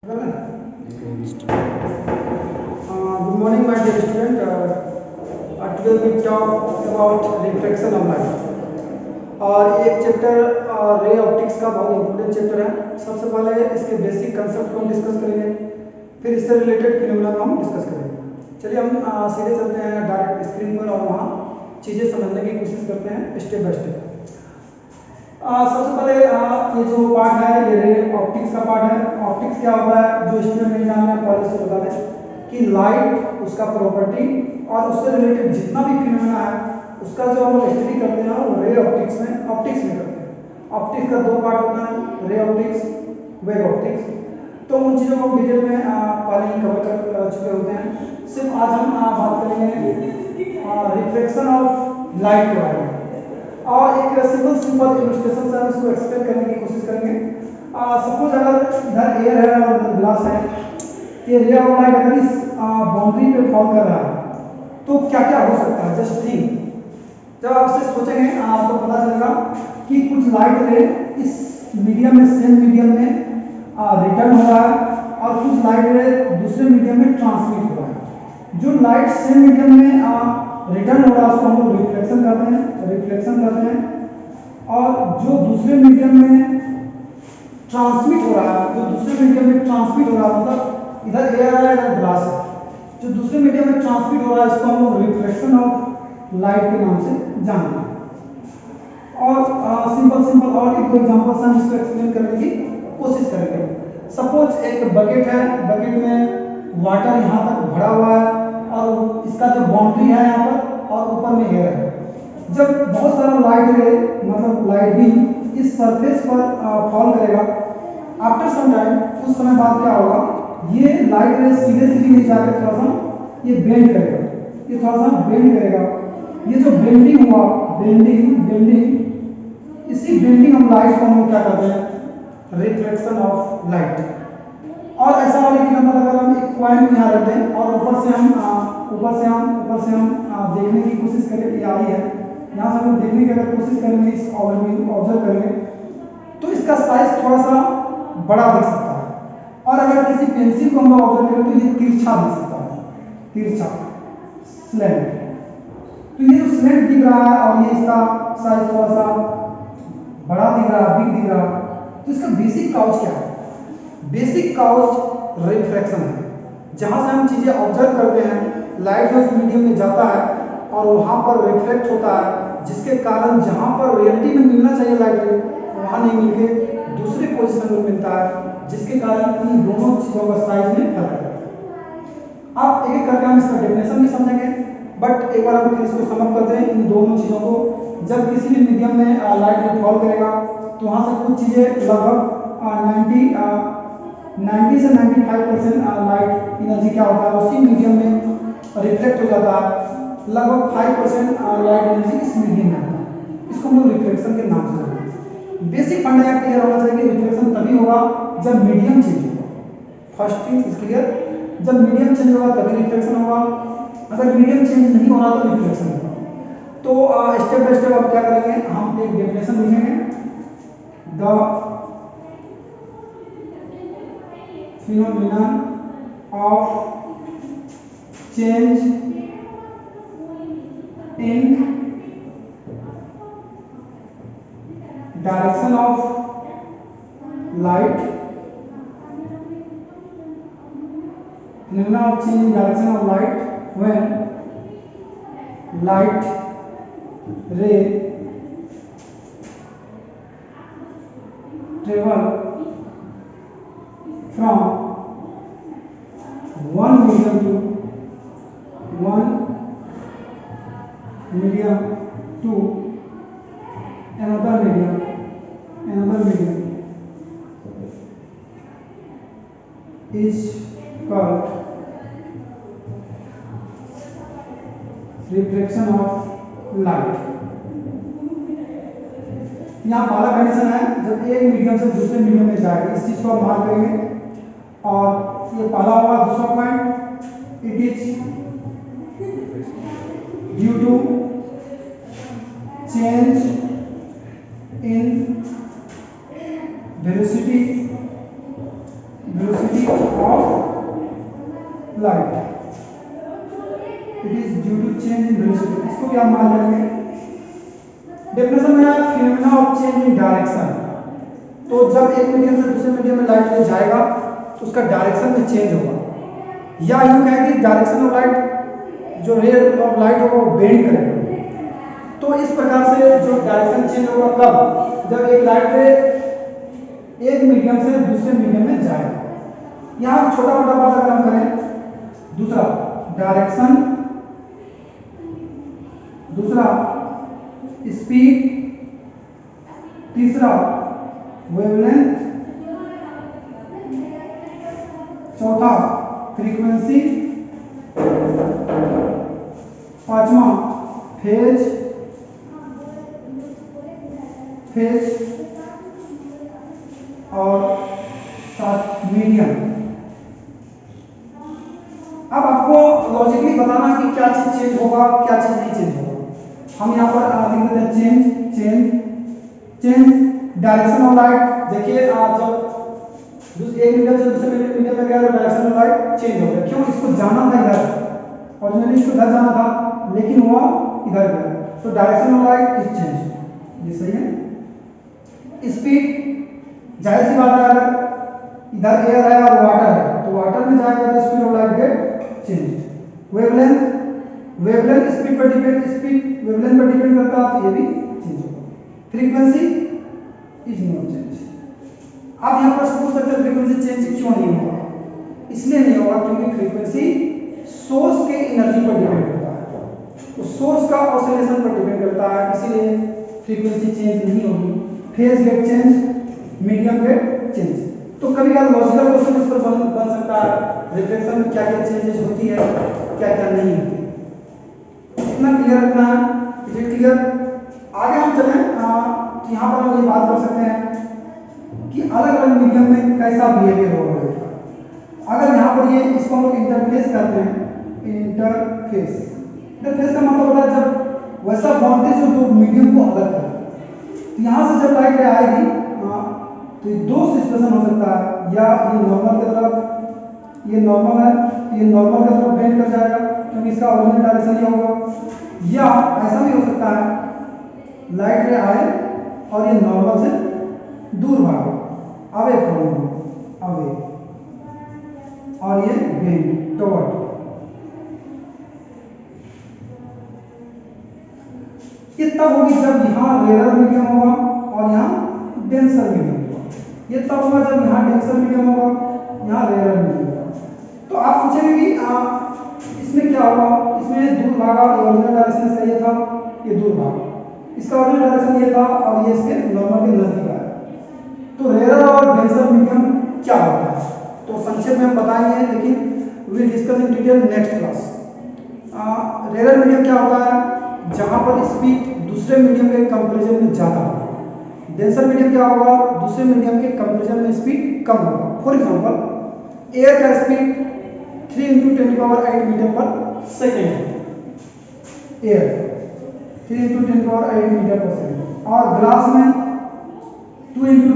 Good morning, my dear student. Today we talk about reflection of light. और ये एक chapter ray optics का बहुत इंपॉर्टेंट चैप्टर है। सबसे पहले इसके बेसिक कंसेप्ट को हम डिस्कस करेंगे, फिर इससे रिलेटेड फिनोमेना को हम डिस्कस करेंगे। चलिए हम सीधे चलते हैं डायरेक्ट स्क्रीन पर और वहाँ चीज़ें समझने की कोशिश करते हैं स्टेप बाय स्टेप। सबसे पहले ये जो पार्ट है ये रे ऑप्टिक्स का पार्ट है। ऑप्टिक्स क्या होता है, जो स्टूडेंट एग्जाम में पहले से बता दें कि लाइट, उसका प्रॉपर्टी और उससे रिलेटेड जितना भी फिनोमेना है उसका जो हम स्टडी करते हैं वो रे ऑप्टिक्स में करते हैं। ऑप्टिक्स का दो पार्ट होता है, रे ऑप्टिक्स, वेव ऑप्टिक्स। तो उन चीज़ों को हम डिटेल में पहले ही कवर कर चुके होते हैं। सिर्फ आज हम बात करेंगे रिफ्लेक्शन ऑफ लाइट के बारे में और एक सिंपल इलस्ट्रेशन से हम इसको एक्सप्लेन करने की कोशिश करेंगे। सपोज अगर इधर एयर है और ग्लास है, ये रे ऑफ लाइट अगर इस बाउंड्री पे फॉल कर रहा है तो क्या क्या हो सकता है। जस्ट थिंक, जब आप इसे सोचेंगे तो पता चलेगा कि कुछ लाइट रे इस मीडियम में, सेम मीडियम में रिटर्न हो रहा है और कुछ लाइट रे दूसरे मीडियम में ट्रांसमिट हो रहा है। जो लाइट सेम मीडियम में रिटर्न हो रहा है उसको हम लोग रिफ्लेक्शन करते हैं और जो दूसरे मीडियम में ट्रांसमिट हो रहा है, मतलब इधर एयर है इधर ग्लास है, जो दूसरे मीडियम में ट्रांसमिट हो रहा है इसको हम लोग रिफ्लेक्शन ऑफ लाइट के नाम से जानते हैं। और सिंपल और एक दो एग्जांपल से हम इसको एक्सप्लेन करने की कोशिश करेंगे। सपोज एक बकेट है, बकेट में वाटर यहाँ तक भरा हुआ है और इसका जो बाउंड्री है यहाँ पर और ऊपर में एयर है। जब बहुत सारा लाइट रे मतलब लाइट बीम इस सरफेस पर फॉल करेगा, आफ्टर सम टाइम कुछ समय बाद क्या होगा, ये लाइट रे सीधे नहीं जाकर थोड़ा सा ये बेंड करेगा, ये जो बेंडिंग हुआ, इसी बेंडिंग ऑफ लाइट को हम क्या कहते हैं, रिफ्लेक्शन ऑफ लाइट। और ऐसा और एक एग्जांपल, अगर हम एक कॉइन को यहाँ रखते हैं और ऊपर से हम देखने की कोशिश करें, ये आई है, यहाँ से हम देखने की अगर कोशिश करेंगे, इस ऑब्जर्व करेंगे तो इसका साइज थोड़ा सा बड़ा दिख सकता है। और अगर किसी पेंसिल को हम ऑब्जर्व करें तो ये तिरछा दिख सकता है, स्लैंट। तो ये जो स्लैंट दिख रहा है और ये इसका साइज थोड़ा सा बड़ा दिख रहा है, बिग दिख रहा है, तो इसका बेसिक काउज क्या है? बेसिक काउज रिफ्रैक्शन है। जहां से हम चीजें ऑब्जर्व करते हैं, लाइट जो मीडियम में जाता है और वहां पर रिफ्लेक्ट होता है, जिसके कारण जहां पर रियलिटी में मिलना चाहिए लाइट वहां नहीं मिलके दूसरे पोजीशन में मिलता है, जिसके कारण इन दोनों चीजों का साइज में फर्क है। आप एक एक करके हम इसका डेफिनेशन भी समझेंगे, बट एक बार हम फिर इसको समझ करते हैं इन दोनों चीजों को। जब किसी भी मीडियम में लाइट फॉल करेगा तो वहां से कुछ चीजें लगभग 90 से 95% लाइट एनर्जी क्या होता है, उसी मीडियम में रिफ्लेक्ट हो जाता है। लगभग 5% लाइट एनर्जी इस मीडियम में आता है। इसको हम लोग रिफ्लेक्शन के नाम से जानते हैं। बेसिक फंडा क्लियर होना चाहिए कि रिफ्लेक्शन तभी होगा जब मीडियम चेंज होगा। फर्स्ट थिंग इज क्लियर, जब मीडियम चेंज होगा तभी रिफ्लेक्शन होगा। अगर मीडियम चेंज नहीं हो रहा तो रिफ्लेक्शन होगा। तो स्टेप बाय स्टेप आप क्या करेंगे, हम एक डेफिनेशन लिखेंगे, the phenomenon of change in direction of light, phenomenon of change in direction of light when light ray travel from one medium to another medium is called reflection of light। यहाँ पहला condition है, जब एक medium से दूसरे medium में जाएगा, इस चीज को आप मार्क करेंगे। और ये पहला होगा। दूसरा point, it is due to change in velocity velocity of light, it is due to change in velocity. इसको भी आप मान लेंगे। डेफिनेशन में phenomena of change in direction, तो जब एक मीडियम से दूसरे मीडियम में लाइट ले जाएगा तो उसका डायरेक्शन में चेंज होगा, या यूं कहें कि डायरेक्शन ऑफ लाइट, जो रे ऑफ लाइट होगा वो बेंड करेगा। तो इस प्रकार से जो डायरेक्शन चेंज होगा कब, जब एक लाइट रे एक मीडियम से दूसरे मीडियम में जाएगा। यहाँ छोटा मोटा बात अगर हम करें, दूसरा डायरेक्शन, दूसरा स्पीड, तीसरा वेवलेंथ, चौथा फ्रीक्वेंसी, पांचवा फेज, और सात मीडियम। अब आपको लॉजिकली बताना कि क्या चीज चेंज होगा, क्या चीज नहीं चेंज होगा। हम यहाँ पर लिख देते हैं चेंज डायरेक्शन ऑफ लाइट। देखिए जब एक मीडियम से दूसरे मीडियम में गया तो डायरेक्शन ऑफ लाइट चेंज हो गया। क्यों? इसको जाना था इधर, ओरिजिनली इसको इधर जाना था, लेकिन वो इधर गया, तो direction of light is change. ये सही है। स्पीड, जाहिर सी बात है, अगर इधर एयर है और वाटर है तो वाटर में जाएगा तो speed of light get change. Wavelength speed पर डिपेंड, स्पीड वेवलेंथ पर डिपेंड करता है, तो ये भी चेंज होगा। Frequency is not change. अब यहाँ पर पूछ सकते हैं फ्रीक्वेंसी चेंज क्यों नहीं होगा? इसलिए नहीं होगा क्योंकि फ्रीक्वेंसी सोर्स के एनर्जी पर डिपेंड करता है, तो सोर्स का ऑसिलेशन पर डिपेंड करता है, इसीलिए फ्रीक्वेंसी चेंज नहीं होगी। Phase get change, medium get change. तो कभी कभी लॉजिकल क्वेश्चन इस पर बन सकता है, रिफ्लेक्शन में क्या क्या चेंजेस होती है, क्या क्या नहीं होती। इतना क्लियर रखना है। Is it clear? आगे हम चलें, यहाँ पर हम ये बात कर सकते हैं कि अलग अलग मीडियम में कैसा बिहेवियर होगा। अगर यहाँ पर ये इसको हम लोग इंटरफेस करते हैं, इंटरफेस का मतलब होता है जब वैसा बाउंड्री जो दो मीडियम को अलग करे। तो यहाँ से जब लाइट आएगी तो ये दो सिचुएशन हो सकता है, या ये नॉर्मल की तरफ, ये नॉर्मल है, ये नॉर्मल की तरफ बेंड कर जाएगा क्योंकि इसका ओरिजिनल डायरेक्शन ये होगा, या ऐसा भी हो सकता है लाइट रे आए और ये नॉर्मल से दूर भागे, अवे फ्रॉम, अवे, और ये बेंड टुवर्ड। ये तब होगी जब यहाँ रेयर मीडियम होगा और यहाँ डेंसर मीडियम होगा। ये तब होगा जब यहाँ डेंसर मीडियम होगा, यहाँ रेयर मीडियम होगा। तो आप पूछेंगे कि इसमें क्या होगा? इसमें दूर भागा, ओरिजिनल डायरेक्शन से ये था, ये दूर भागा, इसका ओरिजिनल डायरेक्शन ये था और ये इसके नॉर्मल के नजदीक आया। तो रेयर और डेंसर मीडियम क्या होता है? तो संक्षेप में हम बताएंगे, लेकिन will discuss in detail next class. Rare medium क्या होता है? जहां पर स्पीड दूसरे मीडियम के कंपैरिजन में ज्यादा होगा। डेंसर मीडियम क्या होगा? दूसरे मीडियम के कंपैरिजन में स्पीड कम होगा। फॉर एग्जांपल एयर का स्पीड 3 × 10⁸ मीटर पर सेकेंड है, एयर 3 × 10⁸ मीटर पर सेकेंड, और ग्लास में 2 ×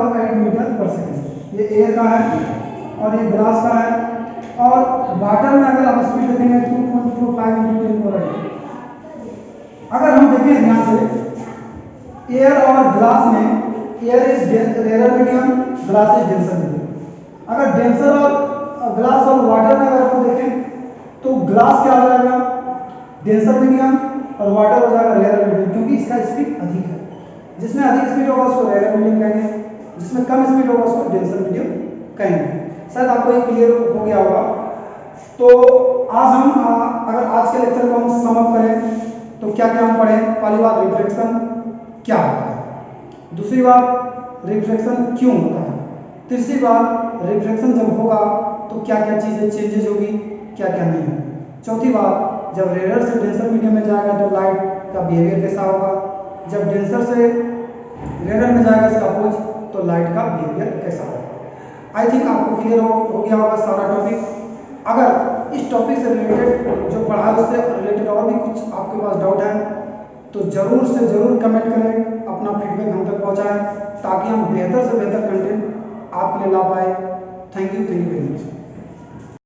10⁸ मीटर पर सेकेंड। ये एयर का है और ये ग्लास का है। और वाटर में अगर आप स्पीड देखेंगे 2.45 × 10⁸। अगर हम देखें ध्यान से, एयर और ग्लास में air is rare medium, glass is denser medium. अगर डेंसर और ग्लास और वाटर में अगर हम देखें तो ग्लास क्या हो जाएगा? डेंसर मीडियम, और वाटर हो जाएगा रेयर मीडियम, क्योंकि इसका स्पीड अधिक है। जिसमें अधिक स्पीड होगा उसको रेयर मीडियम कहेंगे, जिसमें कम स्पीड होगा उसको डेंसर मीडियम कहेंगे। शायद आपको ये क्लियर हो गया होगा। तो आज हम अगर आज के लेक्चर को हम सम अप करें तो क्या क्या हम पढ़ें? पहली बात, रिफ्लेक्शन क्या होता है। दूसरी बात, रिफ्लेक्शन क्यों होता है। तीसरी बात, रिफ्लेक्शन जब होगा तो क्या क्या चीज़ें चेंजेस होगी, क्या क्या नहीं होगी। चौथी बात, जब रेयर से डेंसर मीडियम में जाएगा तो लाइट का बिहेवियर कैसा होगा। जब डेंसर से रेयर में जाएगा इसका अपोज, तो लाइट का बिहेवियर कैसा होगा। आई थिंक आपको क्लियर हो गया होगा सारा टॉपिक। अगर इस टॉपिक से रिलेटेड जो पढ़ा है उससे रिलेटेड और भी कुछ आपके पास डाउट है तो जरूर से जरूर कमेंट करें, अपना फीडबैक हम तक पहुंचाएं, ताकि हम बेहतर से बेहतर कंटेंट आपके लिए ला पाए। Thank you very much.